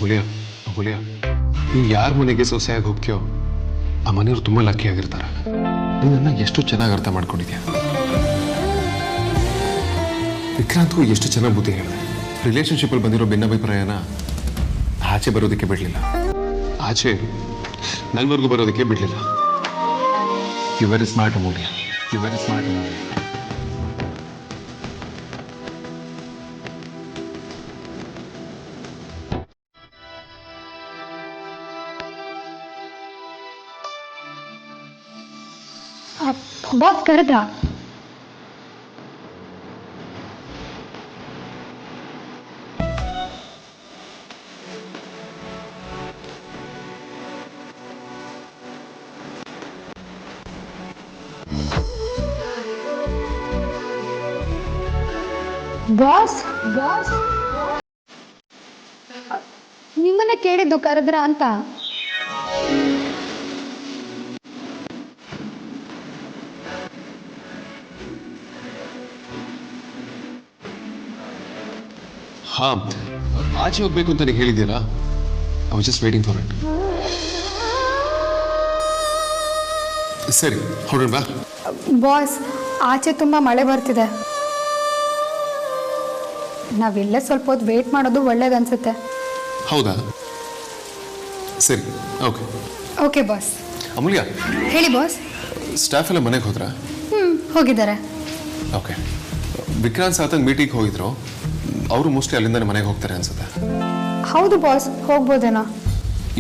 ಅಮೂಲ್ಯ ಅಮೂಲ್ಯ ನೀನು ಯಾರ ಮನೆಗೆ ಸೊಸೆಯಾಗಿ ಹೋಗ್ತೀಯೋ ಆ ಮನೆಯವರು ತುಂಬ ಲಕ್ಕಿ ಆಗಿರ್ತಾರೆ. ನೀನನ್ನ ಎಷ್ಟು ಚೆನ್ನಾಗಿ ಅರ್ಥ ಮಾಡ್ಕೊಂಡಿದ್ಯಾ. ವಿಕ್ರಾಂತ್ಗೂ ಎಷ್ಟು ಚೆನ್ನಾಗಿ ಬುದ್ಧಿ ಹೇಳಿದೆ. ರಿಲೇಷನ್ಶಿಪ್ಪಲ್ಲಿ ಬಂದಿರೋ ಭಿನ್ನಾಭಿಪ್ರಾಯನ ಆಚೆ ಬರೋದಕ್ಕೆ ಬಿಡಲಿಲ್ಲ, ಆಚೆ ನನ್ವರೆಗೂ ಬರೋದಕ್ಕೆ ಬಿಡಲಿಲ್ಲ. You very smart Amulya, you very smart Amulya. Boss ಕರೆದ? ಬಾಸ್ ಬಾಸ್ ನಿಮ್ಮನ್ನ ಕೇಳಿದ್ದು ಕರೆದ್ರ ಅಂತ. ಹಾ, ಆಚೆ ಹೋಗ್ಬೇಕು ಅಂತ ನೀವು ಹೇಳಿದ್ದೀರಾ. I was just waiting for it. ಸರಿ ಹೊರಡೋಣ ಬಾ. ಬಾಸ್, ಆಚೆ ತುಂಬ ಮಳೆ ಬರ್ತಿದೆ. ನಾವಿಲ್ಲೇ ಸ್ವಲ್ಪ ಹೊತ್ತು ವೇಟ್ ಮಾಡೋದು ಒಳ್ಳೇದನ್ಸುತ್ತೆ. ಹೌದಾ? ಸರಿ, ಓಕೆ ಓಕೆ ಬಾಸ್. ಅಮೂಲ್ಯ, ಹೇಳಿ ಬಾಸ್. ಸ್ಟಾಫ್ ಎಲ್ಲ ಮನೆಗೆ ಹೋದ್ರಾ? ಹೋಗಿದ್ದಾರೆ. ಓಕೆ. ವಿಕ್ರಾಂತ್ ಸಾತಂಗ್ ಮೀಟಿಂಗ್ ಹೋಗಿದ್ರು. ಅವರು ಮೋಸ್ಟ್ಲಿ ಅಲ್ಲಿಂದ ಮನೆಗೆ ಹೋಗ್ತಾರೆ ಅನ್ಸುತ್ತೆ. ಹೌದು ಬಾಸ್, ಹೋಗ್ಬೋದೇನೋ.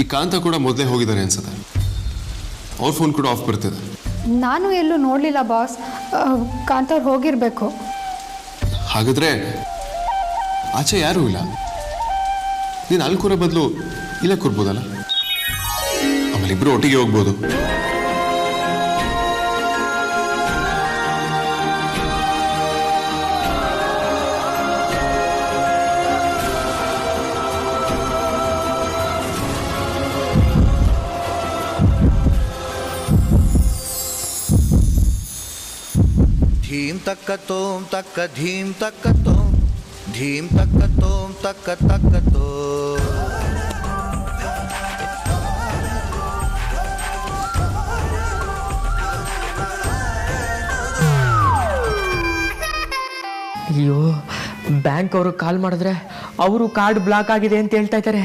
ಈ ಕಾಂತ ಕೂಡ ಮೊದಲೇ ಹೋಗಿದ್ದಾರೆ ಅನ್ಸುತ್ತೆ. ಅವ್ರ ಫೋನ್ ಕೂಡ ಆಫ್ ಬರ್ತಿದೆ. ನಾನು ಎಲ್ಲೂ ನೋಡಲಿಲ್ಲ ಬಾಸ್. ಕಾಂತವ್ರು ಹೋಗಿರ್ಬೇಕು. ಹಾಗಾದ್ರೆ ಆಚೆ ಯಾರೂ ಇಲ್ಲ. ನೀನು ಅಲ್ಲಿ ಕೂರೋ ಬದಲು ಇಲ್ಲ ಕೂರ್ಬೋದಲ್ಲ. ಆಮೇಲೆ ಇಬ್ರು ಒಟ್ಟಿಗೆ ಹೋಗ್ಬೋದು. धीम तक तोम तक धीम तक तोम धीम तक तोम तक तो ಅಯ್ಯೋ, ಬ್ಯಾಂಕ್ ಅವರು ಕಾಲ್ ಮಾಡಿದ್ರೆ ಅವರು ಕಾರ್ಡ್ ಬ್ಲಾಕ್ ಆಗಿದೆ ಅಂತ ಹೇಳ್ತಾ ಇದ್ದಾರೆ.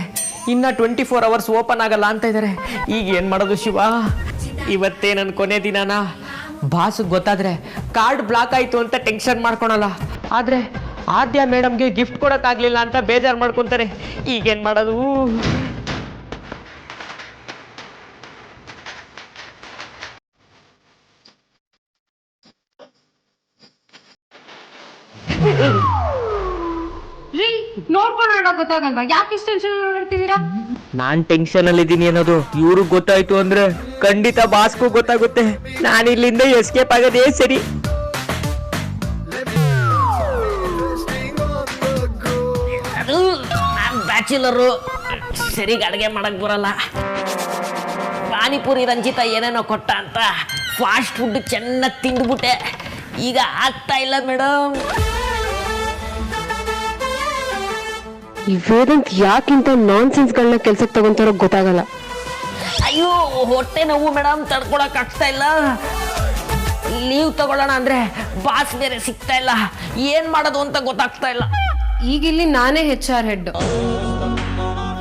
ಇನ್ನು 24 hours ಓಪನ್ ಆಗಲ್ಲ ಅಂತ ಇದ್ದಾರೆ. ಈಗ ಏನು ಮಾಡೋದು ಶಿವ? ಇವತ್ತೇ ನನ್ನ ಕೊನೆ ದಿನಾನ. ಬಾಸ್ ಗೊತ್ತಾದ್ರೆ ಕಾರ್ಡ್ ಬ್ಲಾಕ್ ಆಯಿತು ಅಂತ ಟೆನ್ಷನ್ ಮಾಡ್ಕೊಳಲ್ಲ. ಆದರೆ ಆದ್ಯ ಮೇಡಮ್ಗೆ ಗಿಫ್ಟ್ ಕೊಡೋಕ್ಕಾಗಲಿಲ್ಲ ಅಂತ ಬೇಜಾರು ಮಾಡ್ಕೊತಾರೆ. ಈಗೇನು ಮಾಡೋದು? ನೋಡ್ಕೊಳ್ಳೋಣ ಗೊತ್ತಾಗಲ್ವಾ? ಯಾಕೆ ಇಷ್ಟು ಟೆನ್ಷನ್ ಮಾಡ್ತಿದ್ದೀರಾ? ನಾನ್ ಟೆನ್ಷನ್ ಅಲ್ಲಿ ಇದ್ದೀನಿ ಅನ್ನೋದು ಇವ್ರಿಗೆ ಗೊತ್ತಾಯ್ತು ಅಂದ್ರೆ ಖಂಡಿತ ಬಾಸ್ಗೂ ಗೊತ್ತಾಗುತ್ತೆ. ನಾನು ಇಲ್ಲಿಂದ ಎಸ್ಕೇಪ್ ಆಗೋದೇ ಸರಿ. ಅದು ನಾನು ಬ್ಯಾಚುಲರು, ಸರಿಗೆ ಅಡುಗೆ ಮಾಡಕ್ ಬರಲ್ಲ. ಪಾನಿಪುರಿ ರಂಜಿತ ಏನೇನೋ ಕೊಟ್ಟ ಅಂತ ಫಾಸ್ಟ್ ಫುಡ್ ಚೆನ್ನಾಗಿ ತಿಂದ್ಬಿಟ್ಟೆ. ಈಗ ಆಗ್ತಾ ಇಲ್ಲ ಮೇಡಮ್. ಈ ವೇದಾಂತ್ ಯಾಕಿಂತ ನಾನ್ ಸೆನ್ಸ್ಗಳನ್ನ ಕೆಲ್ಸಕ್ಕೆ ತಗೊಂತಾರೋ ಗೊತ್ತಾಗಲ್ಲ. ಅಯ್ಯೋ, ಹೊಟ್ಟೆ ನೋವು ಮೇಡಮ್, ತಡ್ಕೊಳಕ್ ಆಗ್ತಾ ಇಲ್ಲ. ಲೀವ್ ತಗೊಳ್ಳೋಣ ಅಂದ್ರೆ ಬಾಸ್ ಬೇರೆ ಸಿಗ್ತಾ ಇಲ್ಲ. ಏನ್ ಮಾಡೋದು ಅಂತ ಗೊತ್ತಾಗ್ತಾ ಇಲ್ಲ. ಈಗಿಲ್ಲಿ ನಾನೇ HR ಹೆಡ್.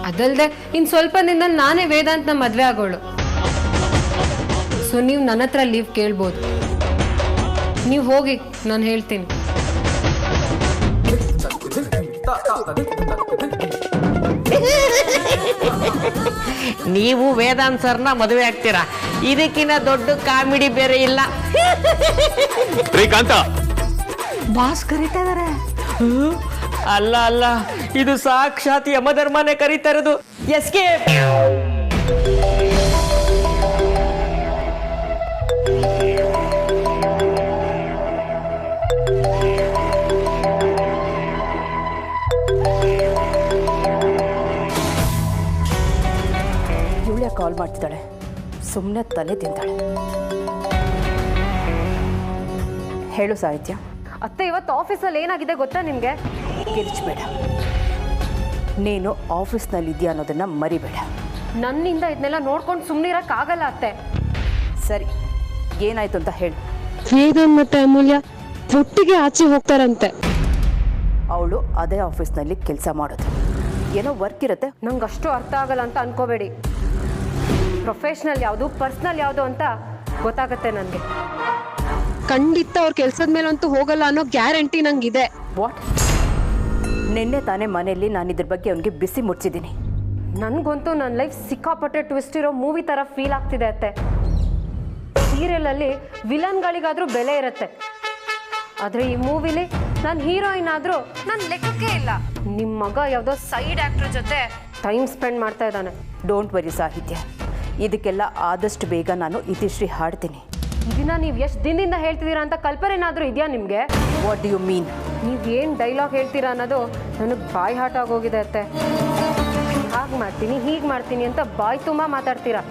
ಅದಲ್ದೆ ಇನ್ ಸ್ವಲ್ಪ ದಿನದಲ್ಲಿ ನಾನೇ ವೇದಾಂತ್ನ ಮದ್ವೆ ಆಗೋಳು. ಸೊ ನೀವು ನನ್ನ ಹತ್ರ ಲೀವ್ ಕೇಳ್ಬೋದು. ನೀವು ಹೋಗಿ, ನಾನು ಹೇಳ್ತೀನಿ. ನೀವು ವೇದಾಂತ್ ಸರ್ನ ಮದುವೆ ಆಗ್ತೀರಾ? ಇದಕ್ಕಿಂತ ದೊಡ್ಡ ಕಾಮಿಡಿ ಬೇರೆ ಇಲ್ಲ. ಬಾಸ್ ಕರೀತಾ ಇದಾರೆ. ಅಲ್ಲ ಅಲ್ಲ, ಇದು ಸಾಕ್ಷಾತ್ ಯಮಧರ್ಮನೇ ಕರೀತಾ ಇರೋದು. ಎಸ್ಕೇಪ್. ಕಾಲ್ ಮಾಡ್ತಿದ್ದಾಳೆ. ಸುಮ್ಮನೆ ತಲೆ ತಿಂತಾಳೆ. ಹೇಳು ಸಾಹಿತ್ಯ. ಅತ್ತೆ, ಇವತ್ತು ಆಫೀಸಲ್ಲಿ ಏನಾಗಿದೆ ಗೊತ್ತಾ ನಿಮಗೆ? ಕಿರ್ಚ್ಬೇಡ. ನೀನು ಆಫೀಸ್ನಲ್ಲಿ ಇದೆಯಾ ಅನ್ನೋದನ್ನು ಮರಿಬೇಡ. ನನ್ನಿಂದ ಇದನ್ನೆಲ್ಲ ನೋಡ್ಕೊಂಡು ಸುಮ್ಮನೆ ಇರೋಕ್ಕಾಗಲ್ಲ ಅತ್ತೆ. ಸರಿ, ಏನಾಯ್ತು ಅಂತ ಹೇಳು. ವೇದ ಮತ್ತೆ ಅಮೂಲ್ಯ ಒಟ್ಟಿಗೆ ಆಚೆ ಹೋಗ್ತಾರಂತೆ. ಅವಳು ಅದೇ ಆಫೀಸ್ನಲ್ಲಿ ಕೆಲಸ ಮಾಡೋದು. ಏನೋ ವರ್ಕ್ ಇರುತ್ತೆ. ನಂಗೆ ಅಷ್ಟು ಅರ್ಥ ಆಗಲ್ಲ ಅಂತ ಅನ್ಕೋಬೇಡಿ. ಪ್ರೊಫೆಷ್ನಲ್ ಯಾವುದು ಪರ್ಸ್ನಲ್ ಯಾವುದು ಅಂತ ಗೊತ್ತಾಗುತ್ತೆ ನನಗೆ. ಖಂಡಿತ ಅವ್ರ ಕೆಲ್ಸದ ಮೇಲಂತೂ ಹೋಗಲ್ಲ ಅನ್ನೋ ಗ್ಯಾರಂಟಿ ನಂಗಿದೆ. ವಾಟ್? ನಿನ್ನೆ ತಾನೇ ಮನೆಯಲ್ಲಿ ನಾನು ಇದ್ರ ಬಗ್ಗೆ ಅವನಿಗೆ ಬಿಸಿ ಮುಚ್ಚಿದ್ದೀನಿ. ನನಗಂತೂ ನನ್ನ ಲೈಫ್ ಸಿಕ್ಕಾಪಟ್ಟೆ ಟ್ವಿಸ್ಟ್ ಇರೋ ಮೂವಿ ಥರ ಫೀಲ್ ಆಗ್ತಿದೆ ಅತ್ತೆ. ಸೀರಿಯಲಲ್ಲಿ ವಿಲನ್ಗಳಿಗಾದರೂ ಬೆಲೆ ಇರುತ್ತೆ, ಆದರೆ ಈ ಮೂವಿಲಿ ನಾನು ಹೀರೋಯಿನ್ ಆದರೂ ನನ್ನ ಲೆಕ್ಕಕ್ಕೆ ಇಲ್ಲ. ನಿಮ್ಮ ಮಗ ಯಾವುದೋ ಸೈಡ್ ಆ್ಯಕ್ಟ್ರ್ ಜೊತೆ ಟೈಮ್ ಸ್ಪೆಂಡ್ ಮಾಡ್ತಾ ಇದ್ದಾನೆ. ಡೋಂಟ್ ವರಿ ಸಾಹಿತ್ಯ, ಇದಕ್ಕೆಲ್ಲ ಆದಷ್ಟು ಬೇಗ ನಾನು ಇತಿಶ್ರೀ ಹಾಡ್ತೀನಿ. ಇದನ್ನ ನೀವು ಎಷ್ಟು ದಿನದಿಂದ ಹೇಳ್ತಿದ್ದೀರಾ ಅಂತ ಕಲ್ಪನೆನಾದರೂ ಇದೆಯಾ ನಿಮಗೆ? What do you mean? ನೀವೇನು ಡೈಲಾಗ್ ಹೇಳ್ತೀರಾ ಅನ್ನೋದು ನನಗೆ ಬಾಯಿ ಹಾಟ್ ಆಗೋಗಿದೆ ಅತ್ತೆ. ಹಾಗೆ ಮಾಡ್ತೀನಿ ಹೀಗೆ ಮಾಡ್ತೀನಿ ಅಂತ ಬಾಯಿ ತುಂಬ ಮಾತಾಡ್ತೀರಾ,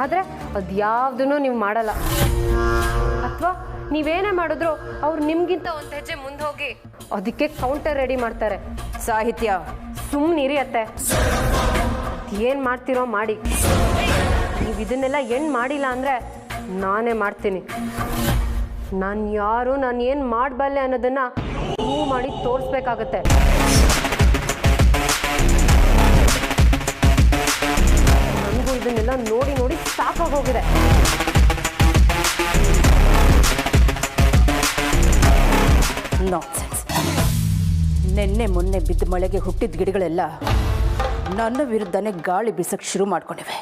ಆದರೆ ಅದು ಯಾವುದೂ ನೀವು ಮಾಡಲ್ಲ. ಅಥವಾ ನೀವೇನೇ ಮಾಡಿದ್ರು ಅವ್ರು ನಿಮಗಿಂತ ಒಂದು ಹೆಜ್ಜೆ ಮುಂದೆ ಹೋಗಿ ಅದಕ್ಕೆ ಕೌಂಟರ್ ರೆಡಿ ಮಾಡ್ತಾರೆ. ಸಾಹಿತ್ಯ, ಸುಮ್ಮನಿರಿ ಅತ್ತೆ. ಏನು ಮಾಡ್ತೀರೋ ಮಾಡಿ. ನೀವು ಇದನ್ನೆಲ್ಲ ಏನು ಮಾಡಿಲ್ಲ ಅಂದರೆ ನಾನೇ ಮಾಡ್ತೀನಿ. ನಾನು ಯಾರು, ನಾನು ಏನು ಮಾಡಬಲ್ಲೆ ಅನ್ನೋದನ್ನು ಪ್ರೂವ್ ಮಾಡಿ ತೋರಿಸ್ಬೇಕಾಗತ್ತೆ. ನನಗೂ ಇದನ್ನೆಲ್ಲ ನೋಡಿ ನೋಡಿ ಸಾಕಾಗೋಗಿದೆ. ನಾನ್ಸೆನ್ಸ್. ನಿನ್ನೆ ಮೊನ್ನೆ ಬಿದ್ದ ಮಳೆಗೆ ಹುಟ್ಟಿದ ಗಿಡಗಳೆಲ್ಲ ನನ್ನ ವಿರುದ್ಧನೇ ಗಾಳಿ ಬೀಸಕ್ಕೆ ಶುರು ಮಾಡ್ಕೊಂಡಿವೆ.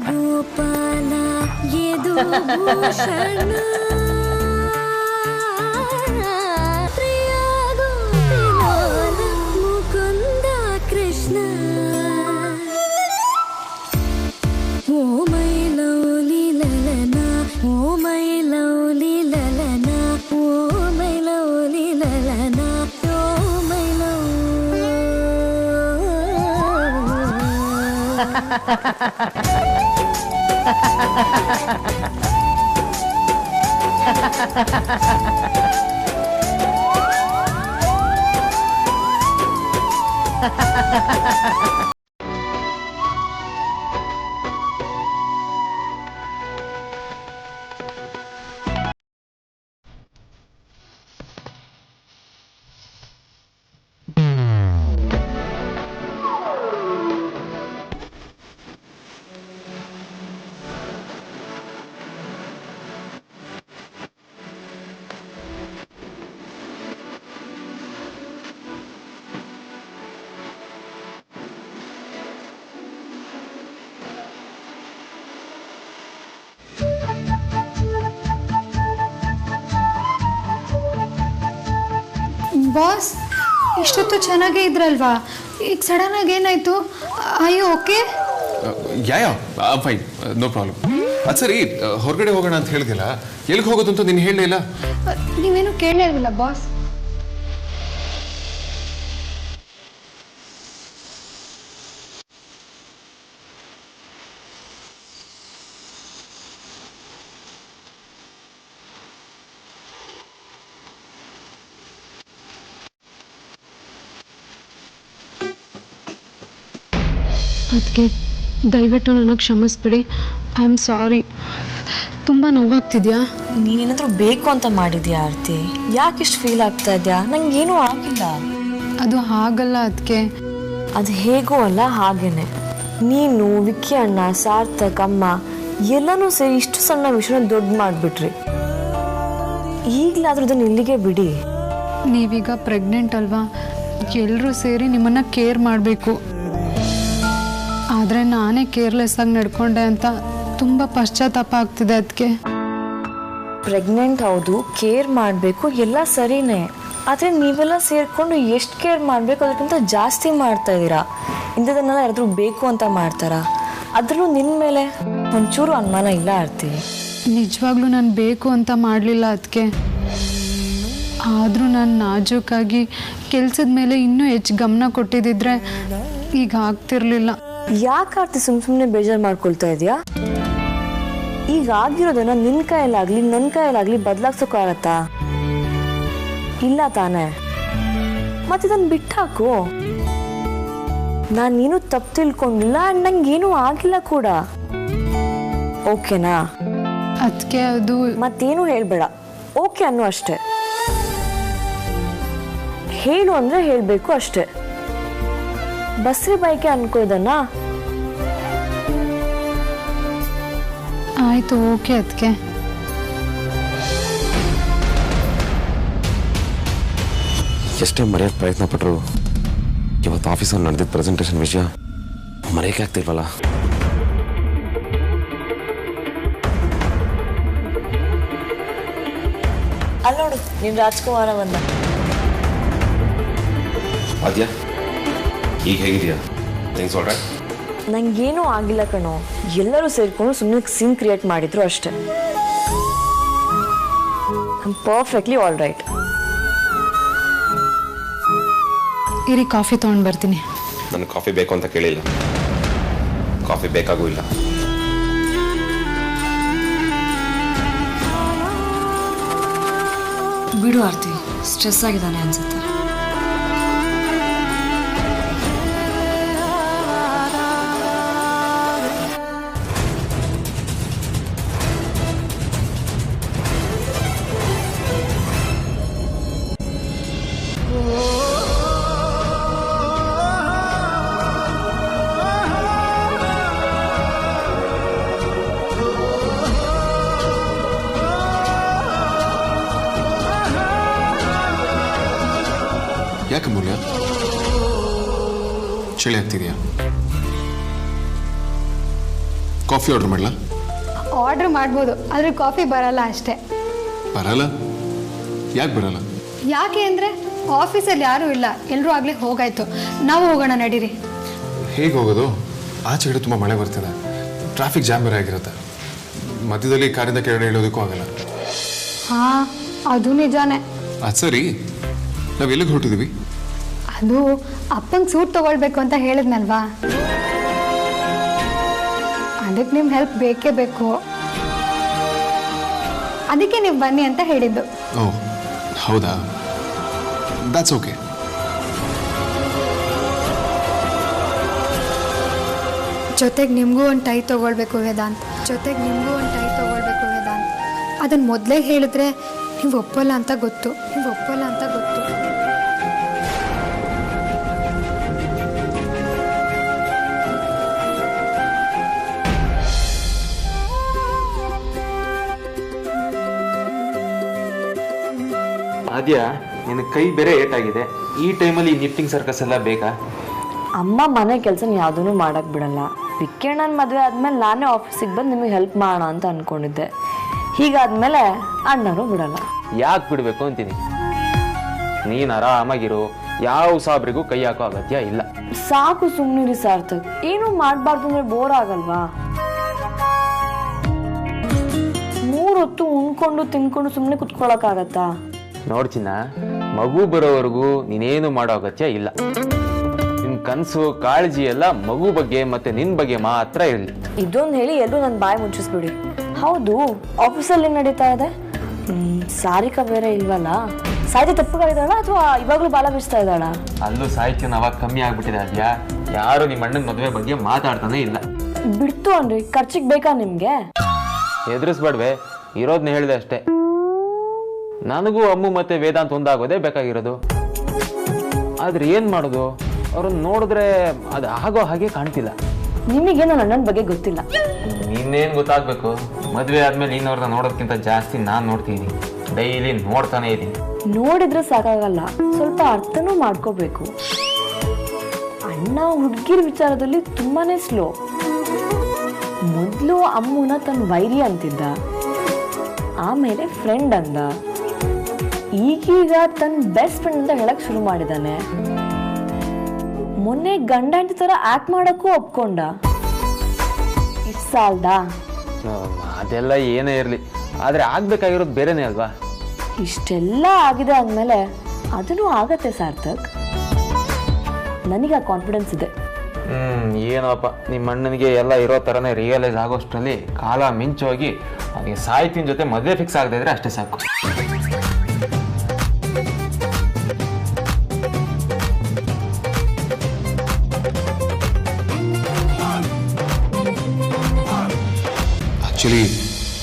ಗೋಪಾಲ ಯದು ಭೂಷಣ ಪ್ರಿಯ ಗೋಪಿಲಾಲ Mukunda Krishna oh my lovely ಲಲನಾ ಓ ಮೈ ಲವ್ಲಿ ಲಲನಾ ಓ ಮೈ ಲವ್ಲಿ ಲಲನಾ ಓ ಮೈ ಲವ್. ಬಾಸ್, ಇಷ್ಟೊತ್ತು ಚೆನ್ನಾಗೇ ಇದ್ರಲ್ವಾ, ಈಗ ಸಡನ್ನಾಗಿ ಏನಾಯಿತು? ಅಯ್ಯೋ, okay? Yeah fine, no problem. ಅದು ಸರಿ, ಹೊರಗಡೆ ಹೋಗೋಣ ಅಂತ ಹೇಳಿದಿಲ್ಲ, ಎಲ್ಲಿಗೆ ಹೋಗೋದು ಅಂತ ನೀನು ಹೇಳಲೇ ಇಲ್ಲ. ನೀವೇನು ಕೇಳಲೇ ಇಲ್ವಲ್ಲ ಬಾಸ್? ಅದಕ್ಕೆ ದಯವಿಟ್ಟು ನನಗೆ ಕ್ಷಮಿಸ್ಬಿಡಿ. I am sorry. ತುಂಬ ನೋವಾಗ್ತಿದ್ಯಾ? ನೀನೇನಾದರೂ ಬೇಕು ಅಂತ ಮಾಡಿದ್ಯಾ ಆರ್ತಿ? ಯಾಕೆ ಇಷ್ಟು ಫೀಲ್ ಆಗ್ತಾ ಇದೆಯಾ? ನಂಗೆ ಏನೂ ಆಗಿಲ್ಲ. ಅದು ಹಾಗಲ್ಲ ಅದಕ್ಕೆ. ಅದು ಹೇಗೂ ಅಲ್ಲ, ಹಾಗೇನೆ ನೀನು ವಿಕ್ಕಿ ಅಣ್ಣ ಸಾರ್ಥಕ್ ಅಮ್ಮ ಎಲ್ಲನೂ ಸೇರಿ ಇಷ್ಟು ಸಣ್ಣ ವಿಷಯನ ದೊಡ್ಡ ಮಾಡಿಬಿಟ್ರಿ. ಈಗಲಾದ್ರೂ ಅದನ್ನು ಇಲ್ಲಿಗೆ ಬಿಡಿ. ನೀವೀಗ ಪ್ರೆಗ್ನೆಂಟ್ ಅಲ್ವಾ, ಎಲ್ಲರೂ ಸೇರಿ ನಿಮ್ಮನ್ನು ಕೇರ್ ಮಾಡಬೇಕು. ಆದರೆ ನಾನೇ ಕೇರ್ಲೆಸ್ ಆಗಿ ನಡ್ಕೊಂಡೆ ಅಂತ ತುಂಬ ಪಶ್ಚಾತ್ತಾಪ ಆಗ್ತಿದೆ. ಅದಕ್ಕೆ ಪ್ರೆಗ್ನೆಂಟ್ ಹೌದು, ಕೇರ್ ಮಾಡಬೇಕು, ಎಲ್ಲ ಸರಿನೇ. ಆದರೆ ನೀವೆಲ್ಲ ಸೇರಿಕೊಂಡು ಎಷ್ಟು ಕೇರ್ ಮಾಡಬೇಕು ಅದಕ್ಕಿಂತ ಜಾಸ್ತಿ ಮಾಡ್ತಾ ಇದ್ದೀರಾ. ಇಂಥದನ್ನೆಲ್ಲ ಯಾರಾದ್ರೂ ಬೇಕು ಅಂತ ಮಾಡ್ತಾರಾ? ಅದರಲ್ಲೂ ನಿನ್ನ ಮೇಲೆ ಒಂಚೂರು ಅನುಮಾನ ಇಲ್ಲ ಆರ್ತಿ. ನಿಜವಾಗ್ಲೂ ನಾನು ಬೇಕು ಅಂತ ಮಾಡಲಿಲ್ಲ ಅದಕ್ಕೆ. ಆದರೂ ನಾನು ನಾಜೂಕಾಗಿ ಕೆಲಸದ ಮೇಲೆ ಇನ್ನೂ ಹೆಚ್ಚು ಗಮನ ಕೊಟ್ಟಿದ್ದಿದ್ರೆ ಈಗ ಆಗ್ತಿರ್ಲಿಲ್ಲ. ಯಾಕೆ ಆರ್ತಿ ಸುಮ್ಮನೆ ಬೇಜಾರು ಮಾಡ್ಕೊಳ್ತಾ ಇದೆಯಾ? ಈಗ ಆಗಿರೋದನ್ನ ನಿನ್ನ ಕೈಯಲ್ಲಾಗಲಿ ನನ್ನ ಕೈಯಲ್ಲಾಗಲಿ ಬದಲಾಗ್ಸೋಕ್ಕಾಗತ್ತಾ? ಇಲ್ಲ ತಾನೇ. ಮತ್ತಿದನ್ನು ಬಿಟ್ಟಾಕು. ನಾನೇನು ತಪ್ಪು ತಿಳ್ಕೊಂಡಿಲ್ಲ, ನಂಗೇನೂ ಆಗಿಲ್ಲ ಕೂಡ. ಓಕೆನಾ? ಅದಕ್ಕೆ ಅದು ಮತ್ತೇನು ಹೇಳಬೇಡ, ಓಕೆ ಅನ್ನೋ ಅಷ್ಟೆ. ಹೇಳು ಅಂದರೆ ಹೇಳಬೇಕು ಅಷ್ಟೆ. ಬಸ್ರಿ ಬೈಕೆ ಅನ್ಕೋದನ್ನ. ಆಯಿತು, ಓಕೆ. ಅದಕ್ಕೆ ಎಷ್ಟೇ ಮರೆಯೋಕ್ಕೆ ಪ್ರಯತ್ನ ಪಟ್ಟರು ಇವತ್ತು ಆಫೀಸಲ್ಲಿ ನಡೆದಿದ್ದ ಪ್ರೆಸೆಂಟೇಷನ್ ವಿಷಯ ಮರೆಯೋಕೆ ಆಗ್ತಿಲ್ವಲ್ಲ. ಅಲ್ಲಿ ನೋಡು, ನೀನು ರಾಜ್ಕುಮಾರ ಬಂದ. ಅದ್ಯಾ ಈಗ ಹೇಗಿದೆಯಾ? Thanks all right. ನಂಗೇನೂ ಆಗಿಲ್ಲ ಕಣೋ. ಎಲ್ಲರೂ ಸೇರಿಕೊಂಡು ಸುಮ್ಮನೆ ಸೀನ್ ಕ್ರಿಯೇಟ್ ಮಾಡಿದ್ರು ಅಷ್ಟೆ. Perfectly all right. ಇರಿ, ಕಾಫಿ ತೊಗೊಂಡು ಬರ್ತೀನಿ. ನನಗೆ ಕಾಫಿ ಬೇಕು ಅಂತ ಕೇಳಿಲ್ಲ, ಕಾಫಿ ಬೇಕಾಗೂ ಇಲ್ಲ. ಬಿಡು ಆರ್ತಿ, ಸ್ಟ್ರೆಸ್ ಆಗಿದ್ದಾನೆ ಅನ್ಸುತ್ತೆ. ಯಾಕೆ ಮೂಲ್ಯ, ಚಳಿ ಆಗ್ತಿದೆಯಾ? ಕಾಫಿ ಆರ್ಡರ್ ಮಾಡಲಾ? ಆರ್ಡ್ರ್ ಮಾಡ್ಬೋದು, ಆದರೆ ಕಾಫಿ ಬರಲ್ಲ ಅಷ್ಟೇ. ಬರಲ್ಲ? ಯಾಕೆ ಬರಲ್ಲ? ಯಾಕೆ ಅಂದರೆ ಆಫೀಸಲ್ಲಿ ಯಾರೂ ಇಲ್ಲ, ಎಲ್ಲರೂ ಆಗಲೇ ಹೋಗಾಯ್ತು. ನಾವು ಹೋಗೋಣ, ನಡೀರಿ. ಹೇಗೆ ಹೋಗೋದು? ಆಚೆ ಕಡೆ ತುಂಬ ಮಳೆ ಬರ್ತಿದೆ, ಟ್ರಾಫಿಕ್ ಜಾಮ್ ಬೇರೆ ಆಗಿರುತ್ತೆ. ಮಧ್ಯದಲ್ಲಿ ಕಾರಿಂದ ಕೆಳಗಡೆ ಇಳೋದಕ್ಕೂ ಆಗಲ್ಲ. ಹಾಂ, ಅದು ನಿಜಾನೇ. ಅದು ಸರಿ, ನಾವು ಎಲ್ಲಿಗೆ ಹೊರಟಿದ್ದೀವಿ? ಅದು ಅಪ್ಪಂಗೆ ಸೂಟ್ ತಗೊಳ್ಬೇಕು ಅಂತ ಹೇಳಿದ್ನಲ್ವಾ, ಅದಕ್ಕೆ ನಿಮ್ಮ ಹೆಲ್ಪ್ ಬೇಕೇ ಬೇಕು. ಅದಕ್ಕೆ ನೀವು ಬನ್ನಿ ಅಂತ ಹೇಳಿದ್ದು. ಓಹ್ ಹೌದಾ, ದ್ಯಾಟ್ಸ್ ಓಕೆ. ಜೊತೆಗೆ ನಿಮಗೂ ಒಂದು ಟೈ ತೊಗೊಳ್ಬೇಕು ವೇದಾಂತ್, ಅದನ್ನು ಮೊದಲೇ ಹೇಳಿದ್ರೆ ನೀವು ಒಪ್ಪಲ್ಲ ಅಂತ ಗೊತ್ತು. ಆದ್ಯಾ, ನಿನ್ನ ಕೈ ಬೇರೆ ಏಟಾಗಿದೆ. ಈ ಟೈಮಲ್ಲಿ ನಿಫ್ಟಿಂಗ್ ಸರ್ಕಸ್ ಎಲ್ಲ ಬೇಕಾ? ಅಮ್ಮ ಮನೆ ಕೆಲಸ ಯಾವುದೂ ಮಾಡಕ್ಕೆ ಬಿಡಲ್ಲ. ವಿಕ್ಕಣ್ಣನ ಮದುವೆ ಆದಮೇಲೆ ನಾನೇ ಆಫೀಸಿಗೆ ಬಂದು ನಿಮಗೆ ಹೆಲ್ಪ್ ಮಾಡೋಣ ಅಂತ ಅಂದ್ಕೊಂಡಿದ್ದೆ. ಹೀಗಾದ್ಮೇಲೆ ಅಣ್ಣನೂ ಬಿಡಲ್ಲ. ಯಾಕೆ ಬಿಡಬೇಕು ಅಂತೀನಿ? ನೀನು ಆರಾಮಾಗಿರು, ಯಾವ ಸಾಬ್ರಿಗೂ ಕೈ ಹಾಕೋ ಅಗತ್ಯ ಇಲ್ಲ. ಸಾಕು, ಸುಮ್ಮನಿರಿ ಸಾರ್ಥಕ್. ಏನೂ ಮಾಡಬಾರ್ದು ಅಂದರೆ ಬೋರ್ ಆಗಲ್ವಾ? 3 ಹೊತ್ತು ಉಣ್ಕೊಂಡು ತಿನ್ಕೊಂಡು ಸುಮ್ಮನೆ ಕುತ್ಕೊಳ್ಳೋಕ್ಕಾಗತ್ತಾ? ನೋಡ್ಚಿನ್ನ, ಮಗು ಬರೋವರೆಗೂ ನೀನೇನು ಮಾಡೋ ಅಗತ್ಯ ಇಲ್ಲ. ನಿನ್ನ ಕನಸು ಕಾಳಜಿ ಎಲ್ಲ ಮಗು ಬಗ್ಗೆ ಮತ್ತೆ ನಿನ್ನ ಬಗ್ಗೆ ಮಾತ್ರ ಇರಲಿ. ಇದೊಂದು ಹೇಳಿ ಎಲ್ಲರೂ ನನ್ನ ಬಾಯಿ ಮುಚ್ಚಿಸ್ಬಿಡಿ. ಹೌದು, ಆಫೀಸಲ್ಲಿ ಏನು ನಡೀತಾ ಇದೆ? ಸಾರಿಕಾ ಬೇರೆ ಇಲ್ವಲ್ಲ? ಸಾಹಿತ್ಯ ತಪ್ಪುಗಳಿದ್ದಾಳ ಅಥವಾ ಇವಾಗಲೂ ಬಾಲ ಬೀಸ್ತಾ ಇದ್ದಾಳ? ಅಲ್ಲೂ ಸಾಹಿತ್ಯನ ಅವಾಗ ಕಮ್ಮಿ ಆಗ್ಬಿಟ್ಟಿದೆ. ಅದ್ಯಾ, ಯಾರು ನಿಮ್ಮ ಅಣ್ಣನ ಮದುವೆ ಬಗ್ಗೆ ಮಾತಾಡ್ತಾನೆ ಇಲ್ಲ. ಬಿಡ್ತು ಅನ್ರಿ, ಖರ್ಚಿಗೆ ಬೇಕಾ ನಿಮ್ಗೆ? ಎದುರಿಸ್ಬೇಡ್ವೆ, ಇರೋದನ್ನ ಹೇಳಿದೆ ಅಷ್ಟೇ. ನನಗೂ ಅಮ್ಮು ಮತ್ತೆ ವೇದಾಂತ್ ಒಂದಾಗೋದೇ ಬೇಕಾಗಿರೋದು. ಆದ್ರೆ ಏನ್ ಮಾಡೋದು? ಅವ್ರನ್ನ ನೋಡಿದ್ರೆ ಅದು ಆಗೋ ಹಾಗೆ ಕಾಣ್ತಿಲ್ಲ. ನಿಮಗೆ ನನ್ನ ಅಣ್ಣನ ಬಗ್ಗೆ ಗೊತ್ತಿಲ್ಲ. ನಿನ್ನೇನು ಗೊತ್ತಾಗಬೇಕು? ಮದುವೆ ಆದ್ಮೇಲೆ ನೀನು ಅವ್ರನ್ನ ನೋಡೋದಕ್ಕಿಂತ ಜಾಸ್ತಿ ನಾನು ನೋಡ್ತೀನಿ, ಡೈಲಿ ನೋಡ್ತಾನೆ ಇದ್ದೀನಿ. ನೋಡಿದ್ರೆ ಸಾಕಾಗಲ್ಲ, ಸ್ವಲ್ಪ ಅರ್ಥನೂ ಮಾಡ್ಕೋಬೇಕು. ಅಣ್ಣ ಹುಡುಗಿರ ವಿಚಾರದಲ್ಲಿ ತುಂಬಾನೇ ಸ್ಲೋ. ಮೊದಲು ಅಮ್ಮನ ತನ್ನ ವೈರಿ ಅಂತಿದ್ದ, ಆಮೇಲೆ ಫ್ರೆಂಡ್ ಅಂದ, ಈಗೀಗ ತನ್ನ ಬೆಸ್ಟ್ ಫ್ರೆಂಡ್ ಅಂತ ಹೇಳಕ್ ಶುರು ಮಾಡಿದಾನೆ. ಮೊನ್ನೆ ಗಂಡ ಹೆಂಡತಿ ತರ ಆಕ್ಟ್ ಮಾಡಕ್ಕೂ ಒಪ್ಕೊಂಡ. ಇಷ್ಟು ಸಾಲ್ದಾ? ಅದೆಲ್ಲ ಏನೇ ಇರಲಿ, ಆದರೆ ಆಗ್ಬೇಕಾಗಿರೋದು ಬೇರೆನೇ ಅಲ್ವಾ? ಇಷ್ಟೆಲ್ಲ ಆಗಿದೆ ಅಂದಮೇಲೆ ಅದನ್ನು ಆಗತ್ತೆ ಸಾರ್ಥಕ್. ನನಗೆ ಆ ಕಾನ್ಫಿಡೆನ್ಸ್ ಇದೆ. ಏನಪ್ಪ, ನಿಮ್ಮ ಅಣ್ಣನಿಗೆ ಎಲ್ಲ ಇರೋ ಥರನೇ ರಿಯಲೈಸ್ ಆಗೋಷ್ಟರಲ್ಲಿ ಕಾಲ ಮಿಂಚೋಗಿ ಅವನಿಗೆ ಸಾಹಿತ್ಯನ ಜೊತೆ ಮದುವೆ ಫಿಕ್ಸ್ ಆಗದೆ ಇದ್ರೆ ಅಷ್ಟೇ ಸಾಕು. ಆ್ಯಕ್ಚುಲಿ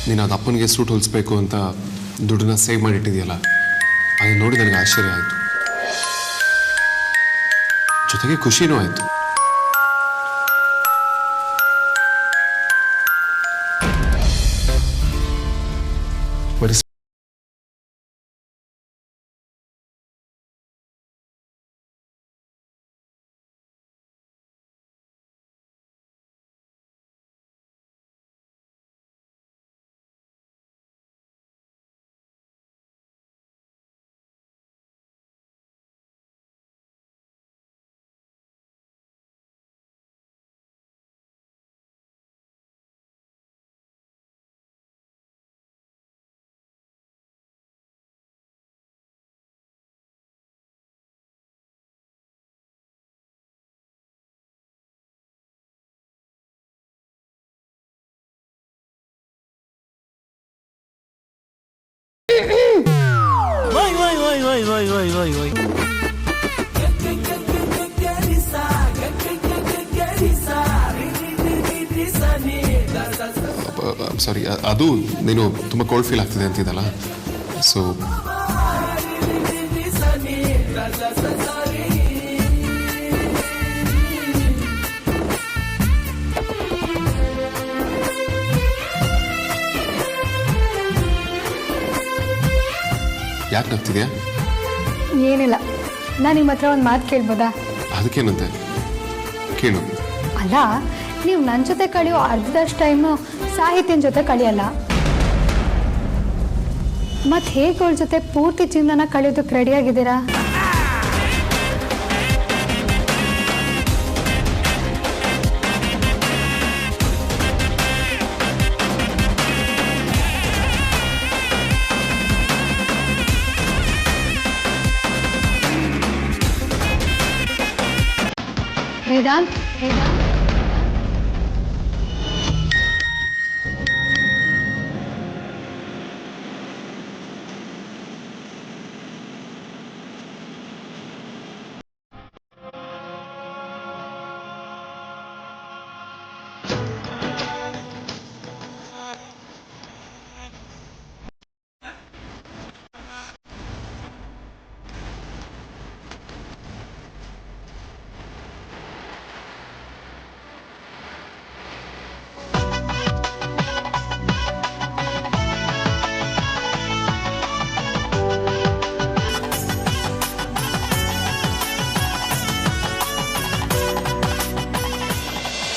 ನೀನು ಅದು ಅಪ್ಪನಿಗೆ ಸೂಟ್ ಹೊಲಿಸ್ಬೇಕು ಅಂತ ದುಡ್ಡನ್ನ ಸೇವ್ ಮಾಡಿಟ್ಟಿದೆಯಲ್ಲ, ಅದನ್ನು ನೋಡಿ ನನಗೆ ಆಶ್ಚರ್ಯ ಆಯಿತು, ಜೊತೆಗೆ ಖುಷಿನೂ ಆಯಿತು. ಸಾರಿ, ಅದು ನೀನು ತುಂಬ ಕೋಲ್ಡ್ ಫೀಲ್ ಆಗ್ತಿದೆ ಅಂತಿದ್ದಲ್ಲ, ಸೊ ಯಾಕೆ ನಗ್ತಿದ್ಯಾ? ಏನಿಲ್ಲ, ನಾನು ನಿಮ್ಮ ಹತ್ರ ಒಂದು ಮಾತು ಕೇಳ್ಬೋದಾ? ಅದಕ್ಕೇನಂತೆ, ಕೇಳು. ಅಲ್ಲ, ನೀವು ನನ್ನ ಜೊತೆ ಕಳೆಯೋ ಅರ್ಧದಷ್ಟು ಟೈಮು ಸಾಹಿತ್ಯನ ಜೊತೆ ಕಳೆಯಲ್ಲ, ಮತ್ತು ಹೇಗೆ ಅವಳ ಜೊತೆ ಪೂರ್ತಿ ಜೀವನನ ಕಳೆಯೋದಕ್ಕೆ ರೆಡಿಯಾಗಿದ್ದೀರಾ? ವೇದಾಂತ್,